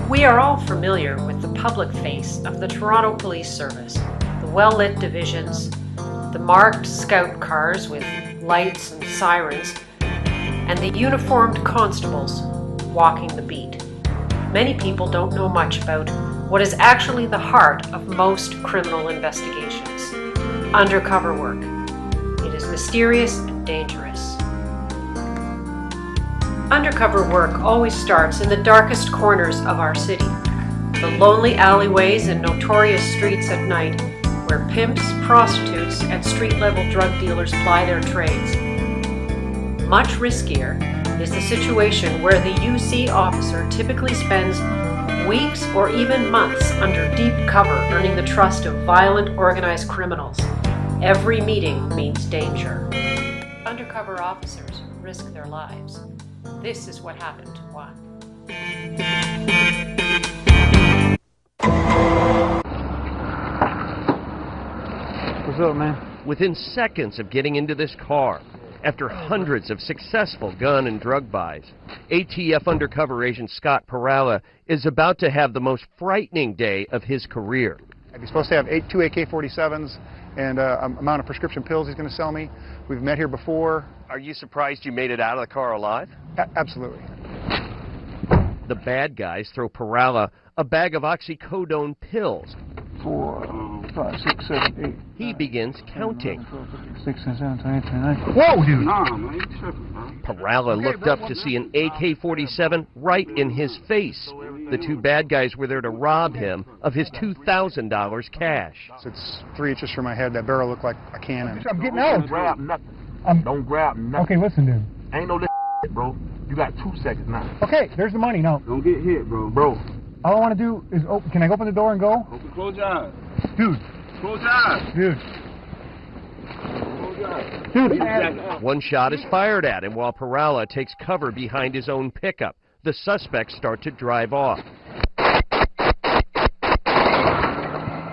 We are all familiar with the public face of the Toronto Police Service, the well-lit divisions, the marked scout cars with lights and sirens, and the uniformed constables walking the beat. Many people don't know much about what is actually the heart of most criminal investigations: undercover work. It is mysterious and dangerous. Undercover work always starts in the darkest corners of our city, the lonely alleyways and notorious streets at night, where pimps, prostitutes, and street-level drug dealers ply their trades. Much riskier is the situation where the UC officer typically spends weeks or even months under deep cover, earning the trust of violent, organized criminals. Every meeting means danger. Undercover officers risk their lives. This is what happened to one. What's up, man? Within seconds of getting into this car, after hundreds of successful gun and drug buys, ATF undercover agent Scott Perala is about to have the most frightening day of his career. He's supposed to have two AK-47s and amount of prescription pills he's going to sell me. We've met here before. Are you surprised you made it out of the car alive? Absolutely. The bad guys throw Perala a bag of oxycodone pills. 4, 5, 6, 7, 8. He begins counting. 6, 7, 8, 9. Whoa, dude! Nah, man, you tripping, man. Perala looked up to see an AK-47 right in his face. The two bad guys were there to rob him of his $2,000 cash. So it's 3 inches from my head. That barrel looked like a cannon. I'm getting out. Don't grab nothing. Don't grab nothing. Okay, listen, dude. Ain't no shit, bro. You got 2 seconds now. Okay, there's the money now. Don't get hit, bro. Bro. All I want to do is open. Can I open the door and go? Close your eyes. Dude. Close your eyes. Dude. Close your eyes. Dude. One shot is fired at him while Perala takes cover behind his own pickup. The suspects start to drive off.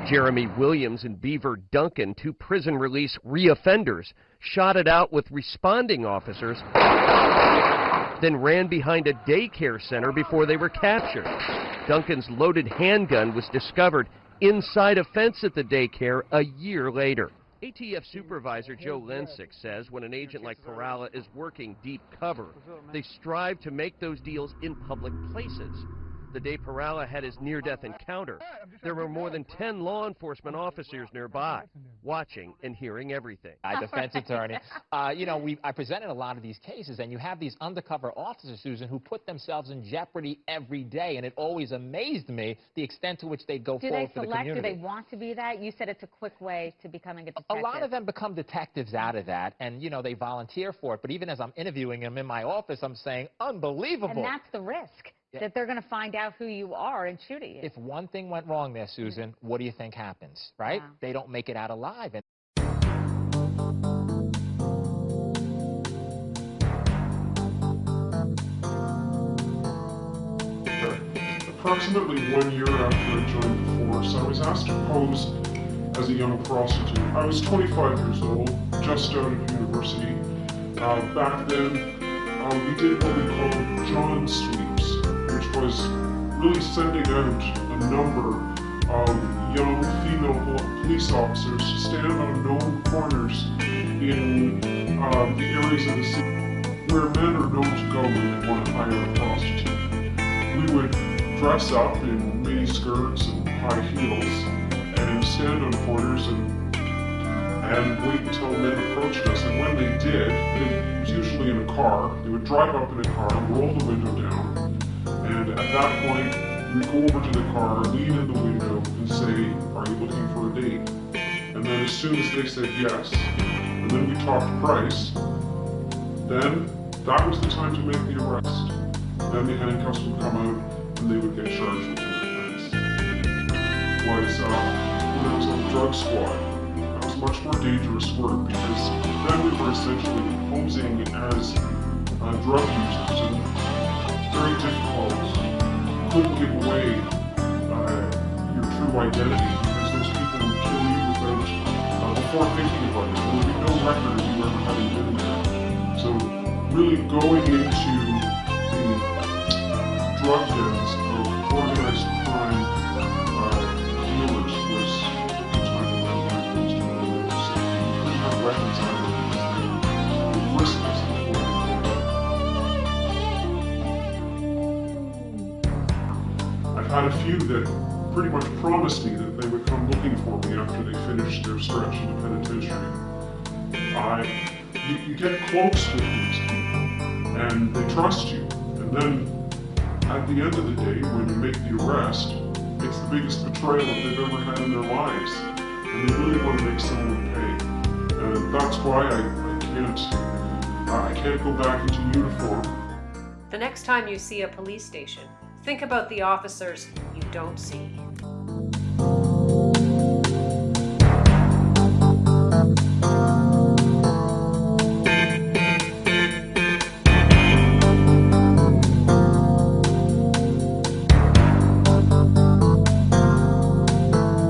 Jeremy Williams and Beaver Duncan, two prison release reoffenders, shot it out with responding officers, then ran behind a daycare center before they were captured. Duncan's loaded handgun was discovered inside a fence at the daycare a year later. ATF Supervisor Joe Lensick says when an agent like Perala is working deep cover, they strive to make those deals in public places. The day Perala had his near-death encounter, there were more than 10 law enforcement officers nearby, watching and hearing everything. Defense attorney. I presented a lot of these cases, and you have these undercover officers, Susan, who put themselves in jeopardy every day, and it always amazed me the extent to which they go forward for the community. Do they want to be that? You said it's a quick way to becoming a detective. A lot of them become detectives out of that, and, they volunteer for it. But even as I'm interviewing them in my office, I'm saying, unbelievable. And that's the risk. That they're going to find out who you are and shoot at you. If one thing went wrong there, Susan, what do you think happens, right? Wow. They don't make it out alive. And approximately 1 year after I joined the force, I was asked to pose as a young prostitute. I was 25 years old, just out of university. Back then, we did what we called John Sweeps, which was really sending out a number of young female police officers to stand on known corners in the areas of the city where men are known to go when they want to hire a prostitute. We would dress up in mini skirts and high heels and stand on corners and wait until men approached us. And when they did, it was usually in a car. They would drive up in a car, roll the window down, and at that point, we'd go over to the car, lean in the window, and say, "Are you looking for a date?" And then as soon as they said yes, and then we talked price, then that was the time to make the arrest. Then the handcuffs would come out, and they would get charged with an offense. Was when I was on the drug squad, that was much more dangerous work because then we were essentially posing as drug users, and very difficult. You couldn't give away your true identity because those people would kill you before thinking about it. There would be no record of you ever having been there. So really going into the drug dens of organized had a few that pretty much promised me that they would come looking for me after they finished their stretch in the penitentiary. You get close with these people, and they trust you. And then, at the end of the day, when you make the arrest, it's the biggest betrayal that they've ever had in their lives. And they really want to make someone pay. And that's why I can't go back into uniform. The next time you see a police station, think about the officers you don't see.